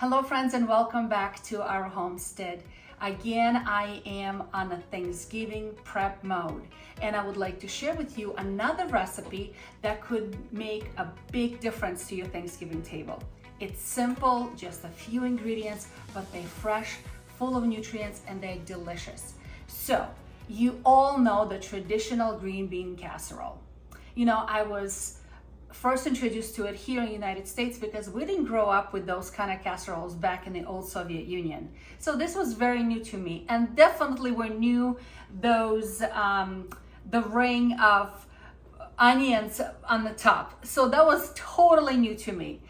Hello friends and welcome back to our homestead. Again, I am on a Thanksgiving prep mode and I would like to share with you another recipe that could make a big difference to your Thanksgiving table. It's simple, just a few ingredients, but they're fresh, full of nutrients, and they're delicious. So, you all know the traditional green bean casserole. You know, I was first introduced to it here in the United States because we didn't grow up with those kind of casseroles back in the old Soviet Union. So this was very new to me, and definitely were new those the ring of onions on the top. So that was totally new to me.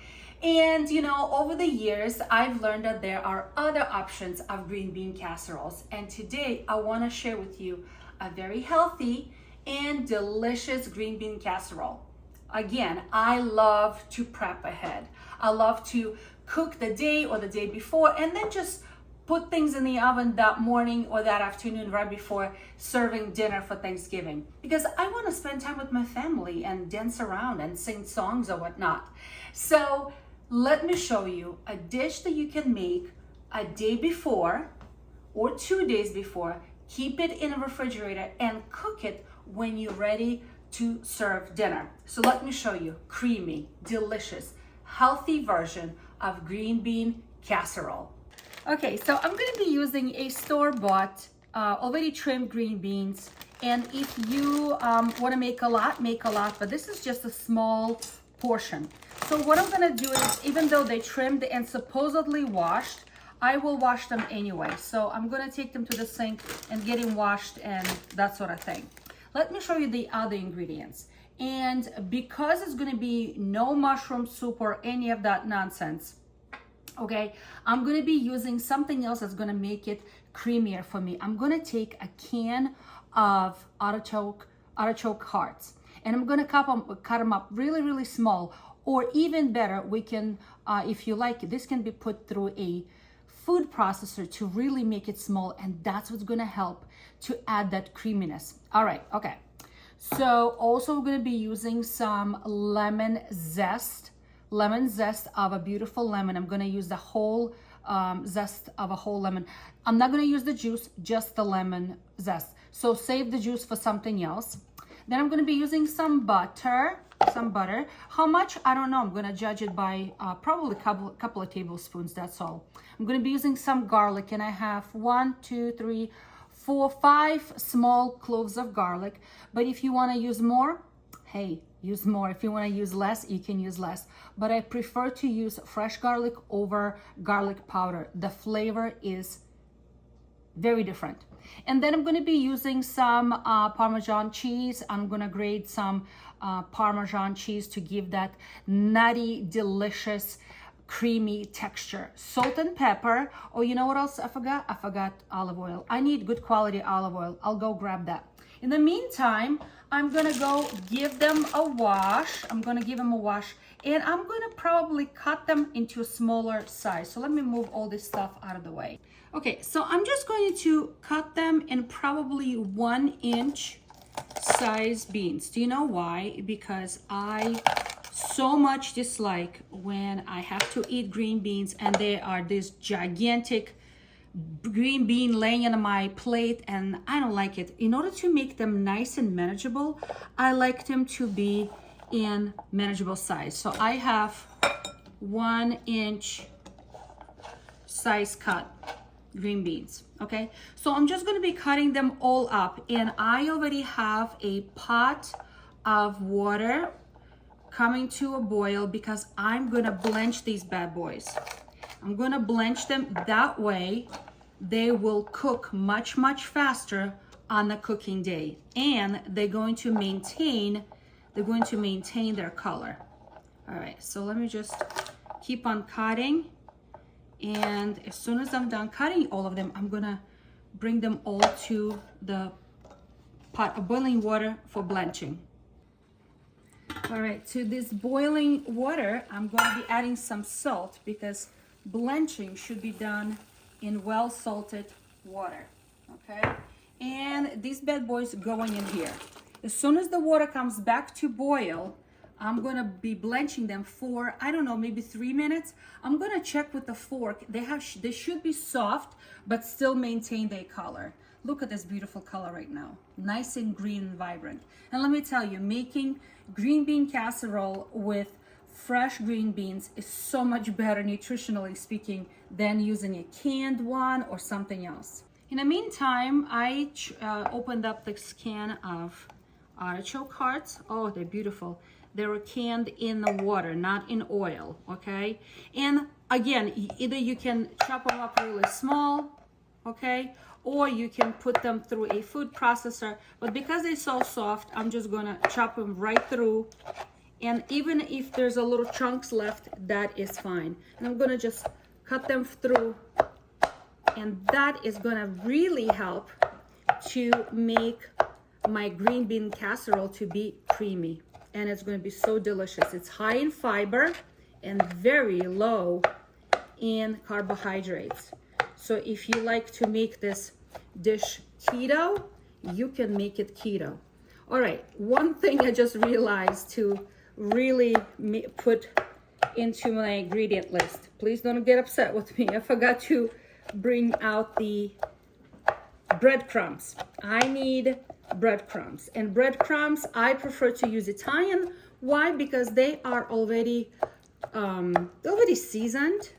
And you know, over the years, I've learned that there are other options of green bean casseroles. And today I want to share with you a very healthy and delicious green bean casserole. Again, I love to prep ahead. I love to cook the day or the day before and then just put things in the oven that morning or that afternoon right before serving dinner for Thanksgiving. Because I want to spend time with my family and dance around and sing songs or whatnot. So let me show you a dish that you can make a day before or 2 days before. Keep it in a refrigerator and cook it when you're ready to serve dinner. So let me show you creamy, delicious, healthy version of green bean casserole. Okay, so I'm going to be using a store-bought, already trimmed green beans. And if you want to make a lot, but this is just a small portion. So what I'm going to do is, even though they trimmed and supposedly washed, I will wash them anyway. So I'm going to take them to the sink and get them washed and that sort of thing. Let me show you the other ingredients. And because it's going to be no mushroom soup or any of that nonsense, okay, I'm going to be using something else that's going to make it creamier for me. I'm going to take a can of artichoke hearts, and I'm going to cut them up really small. Or even better, we can, if you like, this can be put through a food processor to really make it small, and that's what's going to help to add that creaminess. All right, okay. So also we're going to be using some lemon zest of a beautiful lemon. I'm going to use the whole zest of a whole lemon. I'm not going to use the juice, just the lemon zest. So save the juice for something else. Then I'm going to be using some butter. How much? I don't know. I'm going to judge it by probably a couple of tablespoons. That's all. I'm going to be using some garlic, and I have 1, 2, 3, 4, 5 small cloves of garlic. But if you want to use more, hey, use more. If you want to use less, you can use less. But I prefer to use fresh garlic over garlic powder. The flavor is very different. And then I'm going to be using some Parmesan cheese. I'm going to grate some Parmesan cheese to give that nutty, delicious, creamy texture. Salt and pepper. Oh, you know what else I forgot? I forgot olive oil. I need good quality olive oil. I'll go grab that. In the meantime, I'm going to go give them a wash. And I'm going to probably cut them into a smaller size. So let me move all this stuff out of the way. Okay, so I'm just going to cut them in probably 1-inch size beans. Do you know why? Because I so much dislike when I have to eat green beans and they are this gigantic green bean laying on my plate, and I don't like it. In order to make them nice and manageable, I like them to be in manageable size. So I have 1-inch size cut green beans. Okay, so I'm just going to be cutting them all up, and I already have a pot of water coming to a boil because I'm going to blanch these bad boys. I'm going to blanch them, that way they will cook much faster on the cooking day, and they're going to maintain their color. All right, so let me just keep on cutting. And as soon as I'm done cutting all of them, I'm gonna bring them all to the pot of boiling water for blanching. All right, to this boiling water, I'm going to be adding some salt because blanching should be done in well salted water, okay? And these bad boys going in here. As soon as the water comes back to boil, I'm gonna be blanching them for, I don't know, maybe 3 minutes. I'm gonna check with the fork. They should be soft, but still maintain their color. Look at this beautiful color right now. Nice and green and vibrant. And let me tell you, making green bean casserole with fresh green beans is so much better, nutritionally speaking, than using a canned one or something else. In the meantime, I opened up this can of artichoke hearts. Oh, they're beautiful. They were canned in the water, not in oil, okay? And again, either you can chop them up really small, okay? Or you can put them through a food processor. But because they're so soft, I'm just gonna chop them right through. And even if there's a little chunks left, that is fine. And I'm gonna just cut them through. And that is gonna really help to make my green bean casserole to be creamy. And it's gonna be so delicious. It's high in fiber and very low in carbohydrates. So if you like to make this dish keto, you can make it keto. All right, one thing I just realized to really put into my ingredient list. Please don't get upset with me. I forgot to bring out the breadcrumbs. I need breadcrumbs. And breadcrumbs, I prefer to use Italian. Why? Because they are already seasoned.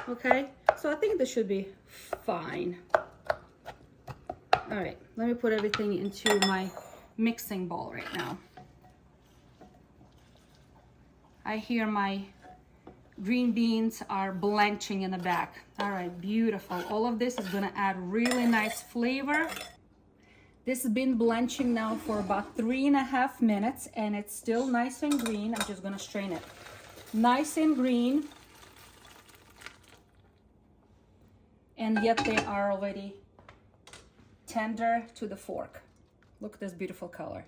Okay, so I think this should be fine. All right, let me put everything into my mixing bowl right now. I hear my green beans are blanching in the back. All right, beautiful. All of this is gonna add really nice flavor. This has been blanching now for about 3.5 minutes and it's still nice and green. I'm just gonna strain it. Nice and green. And yet they are already tender to the fork. Look at this beautiful color.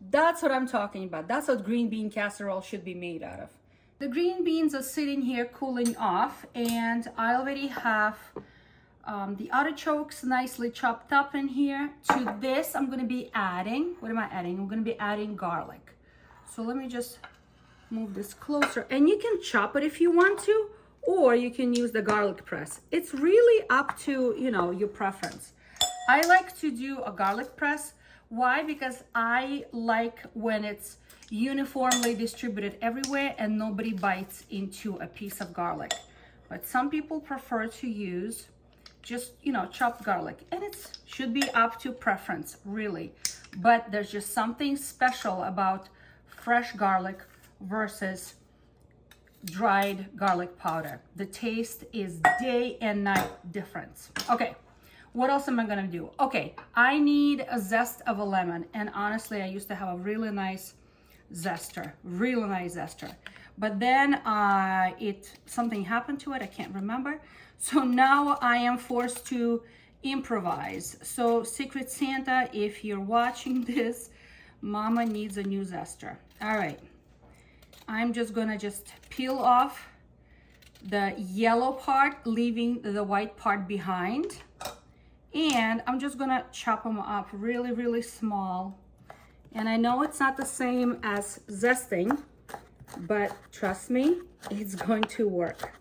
That's what I'm talking about. That's what green bean casserole should be made out of. The green beans are sitting here cooling off and I already have the artichokes nicely chopped up in here. To this, I'm gonna be adding, what am I adding? I'm gonna be adding garlic. So let me just move this closer. And you can chop it if you want to, or you can use the garlic press. It's really up to, you know, your preference. I like to do a garlic press. Why? Because I like when it's uniformly distributed everywhere and nobody bites into a piece of garlic. But some people prefer to use just, you know, chopped garlic, and it should be up to preference, really. But there's just something special about fresh garlic versus dried garlic powder. The taste is day and night difference. Okay, what else am I gonna do? Okay, I need a zest of a lemon, and honestly, I used to have a really nice zester, but then something happened to it. I can't remember. So now I am forced to improvise. So Secret Santa, if you're watching this, Mama needs a new zester. All right, I'm just gonna peel off the yellow part, leaving the white part behind. And I'm just gonna chop them up really, really small. And I know it's not the same as zesting, but trust me, it's going to work.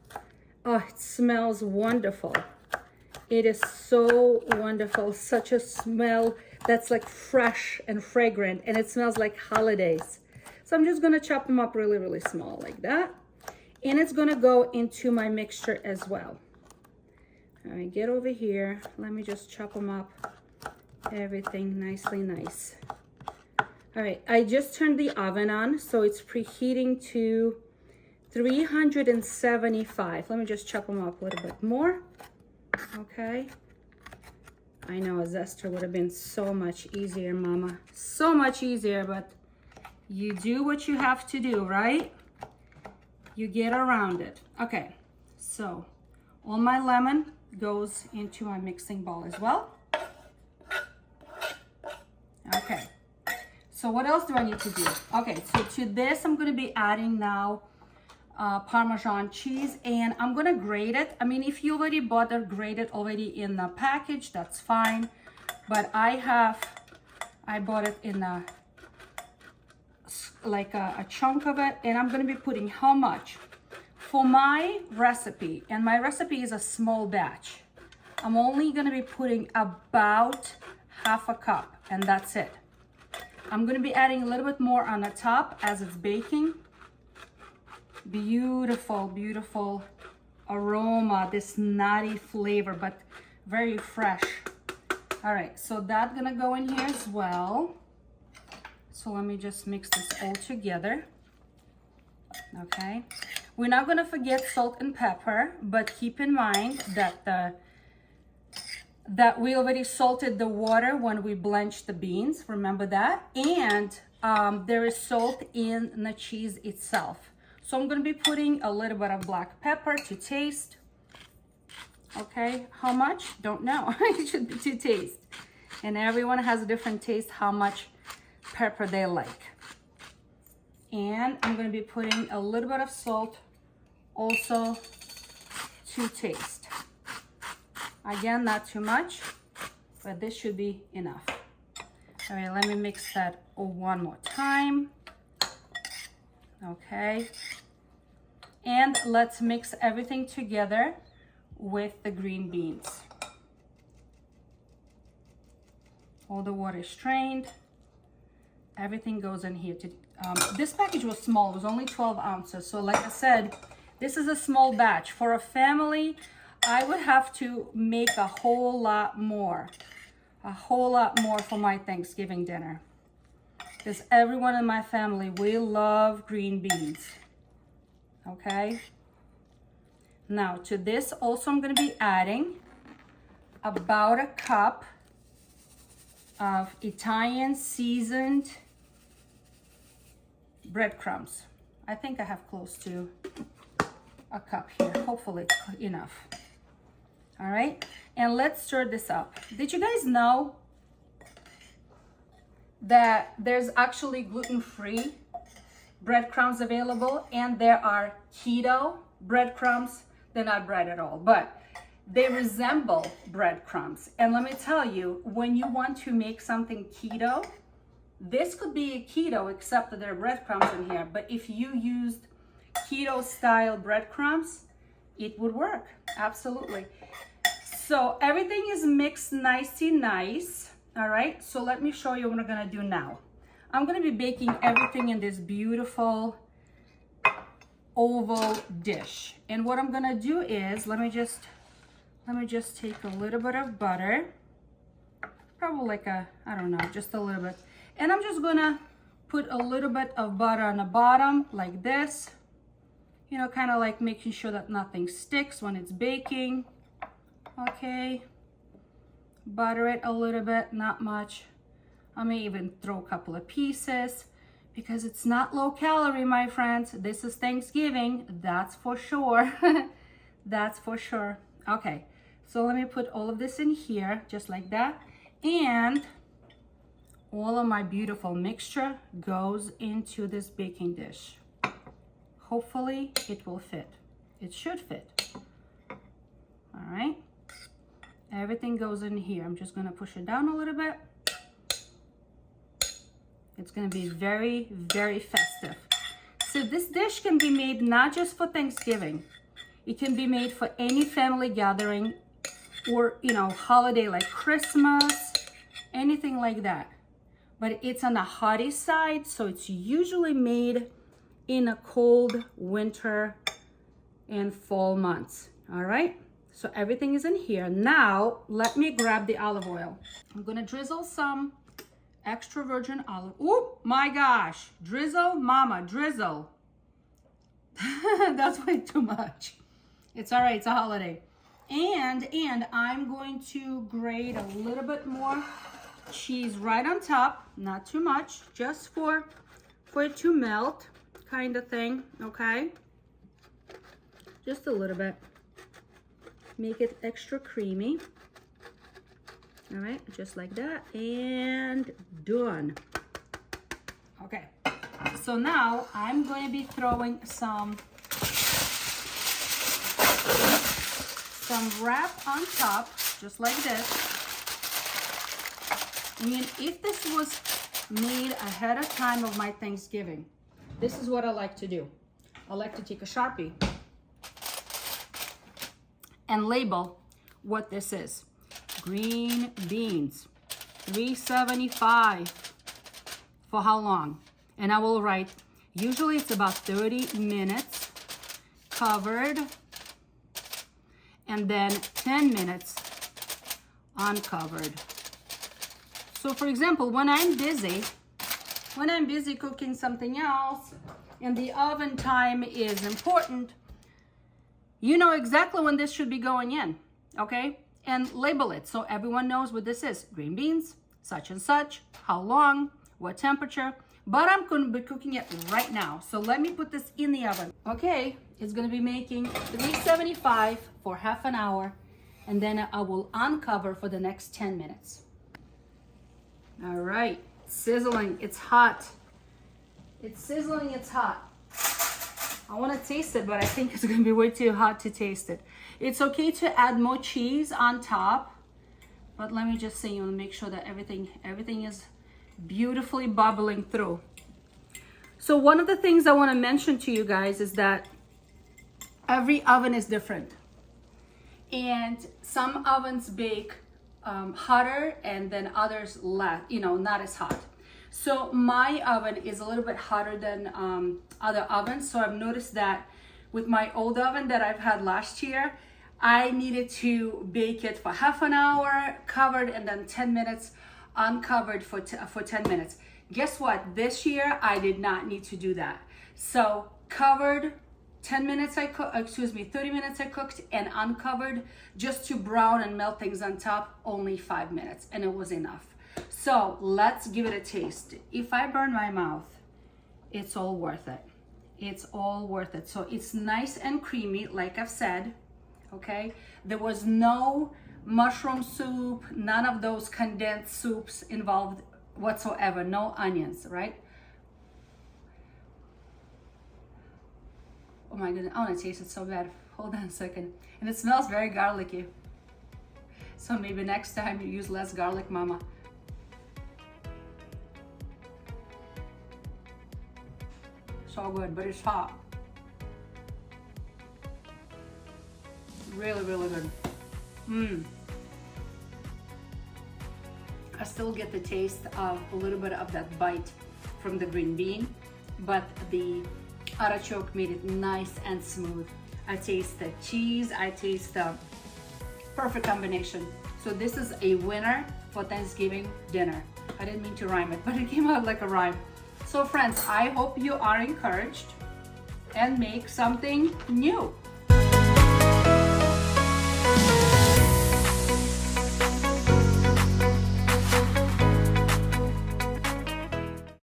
Oh, it smells wonderful. It is so wonderful. Such a smell that's like fresh and fragrant, and it smells like holidays. So I'm just gonna chop them up really, really small like that. And it's gonna go into my mixture as well. All right, get over here. Let me just chop them up. Everything nicely nice. All right, I just turned the oven on, so it's preheating to 375. Let me just chop them up a little bit more. Okay. I know a zester would have been so much easier, Mama. So much easier, but you do what you have to do, right? You get around it. Okay, so all my lemon goes into my mixing bowl as well. Okay. So what else do I need to do? Okay, so to this, I'm gonna be adding now Parmesan cheese, and I'm gonna grate it. I mean, if you already bought it grated already in the package, that's fine. But I bought it in a like a chunk of it, and I'm gonna be putting how much? For my recipe, and my recipe is a small batch, I'm only gonna be putting about half a cup, and that's it. I'm gonna be adding a little bit more on the top as it's baking. Beautiful, beautiful aroma, this nutty flavor, but very fresh. All right, so that's gonna go in here as well. So let me just mix this all together. Okay, we're not gonna forget salt and pepper, but keep in mind that that we already salted the water when we blanched the beans, remember that? And there is salt in the cheese itself. So I'm gonna be putting a little bit of black pepper to taste. Okay, how much? Don't know. It should be to taste. And everyone has a different taste, how much pepper they like. And I'm gonna be putting a little bit of salt also to taste. Again, not too much, but this should be enough. All right, let me mix that one more time. Okay, and let's mix everything together with the green beans. All the water is strained. Everything goes in here. This package was small, it was only 12 ounces. So like I said, this is a small batch. For a family, I would have to make a whole lot more for my Thanksgiving dinner. Because everyone in my family, we love green beans. Okay. Now to this also I'm going to be adding about a cup of Italian seasoned breadcrumbs. I think I have close to a cup here. Hopefully it's enough. All right. And let's stir this up. Did you guys know that there's actually gluten-free breadcrumbs available, and there are keto breadcrumbs? They're not bread at all, but they resemble breadcrumbs. And let me tell you, when you want to make something keto, this could be a keto, except that there are breadcrumbs in here. But if you used keto style breadcrumbs, it would work. Absolutely. So everything is mixed nicey nice. All right, so let me show you what I'm gonna do now. I'm gonna be baking everything in this beautiful oval dish. And what I'm gonna do is, let me just take a little bit of butter, probably like I don't know, just a little bit. And I'm just gonna put a little bit of butter on the bottom like this, you know, kind of like making sure that nothing sticks when it's baking. Okay. Butter it a little bit, not much. I may even throw a couple of pieces because it's not low calorie, my friends. This is Thanksgiving, that's for sure. That's for sure. Okay, so let me put all of this in here, just like that. And all of my beautiful mixture goes into this baking dish. Hopefully it will fit. It should fit. All right. Everything goes in here. I'm just gonna push it down a little bit. It's gonna be very, very festive. So this dish can be made not just for Thanksgiving. It can be made for any family gathering or, you know, holiday like Christmas, anything like that. But it's on the hottie side, so it's usually made in a cold winter and fall months. All right. So everything is in here. Now, let me grab the olive oil. I'm gonna drizzle some extra virgin olive. Oh my gosh, drizzle, mama, drizzle. That's way too much. It's all right, it's a holiday. And I'm going to grate a little bit more cheese right on top, not too much, just for it to melt kind of thing, okay? Just a little bit. Make it extra creamy. All right, just like that, and done. Okay, so now I'm going to be throwing some wrap on top, just like this. I mean, if this was made ahead of time of my Thanksgiving. This is what I like to do. I like to take a Sharpie and label what this is. Green beans, $3.75. For how long? And I will write, usually it's about 30 minutes covered, and then 10 minutes uncovered. So for example, when I'm busy cooking something else and the oven time is important, you know exactly when this should be going in, okay? And label it so everyone knows what this is. Green beans, such and such, how long, what temperature. But I'm going to be cooking it right now. So let me put this in the oven. Okay, it's going to be making $3.75 for half an hour. And then I will uncover for the next 10 minutes. All right, sizzling, it's hot. It's sizzling, it's hot. I want to taste it, but I think it's going to be way too hot to taste it. It's okay to add more cheese on top, but let me just say, make sure that everything is beautifully bubbling through. So one of the things I want to mention to you guys is that every oven is different, and some ovens bake hotter and then others less, not as hot. So my oven is a little bit hotter than other ovens. So I've noticed that with my old oven that I've had last year, I needed to bake it for half an hour covered and then 10 minutes uncovered for 10 minutes. Guess what? This year I did not need to do that. So covered 30 minutes I cooked, and uncovered just to brown and melt things on top, only 5 minutes, and it was enough. So let's give it a taste. If I burn my mouth, it's all worth it. It's all worth it. So it's nice and creamy, like I've said, okay? There was no mushroom soup, none of those condensed soups involved whatsoever, no onions, right? Oh my goodness, I want to taste it so bad. Hold on a second. And it smells very garlicky. So maybe next time you use less garlic, mama. So good, but it's hot. Really, really good. I still get the taste of a little bit of that bite from the green bean, but the artichoke made it nice and smooth. I taste the cheese, I taste the perfect combination. So this is a winner for Thanksgiving dinner. I didn't mean to rhyme it, but it came out like a rhyme. So friends, I hope you are encouraged and make something new.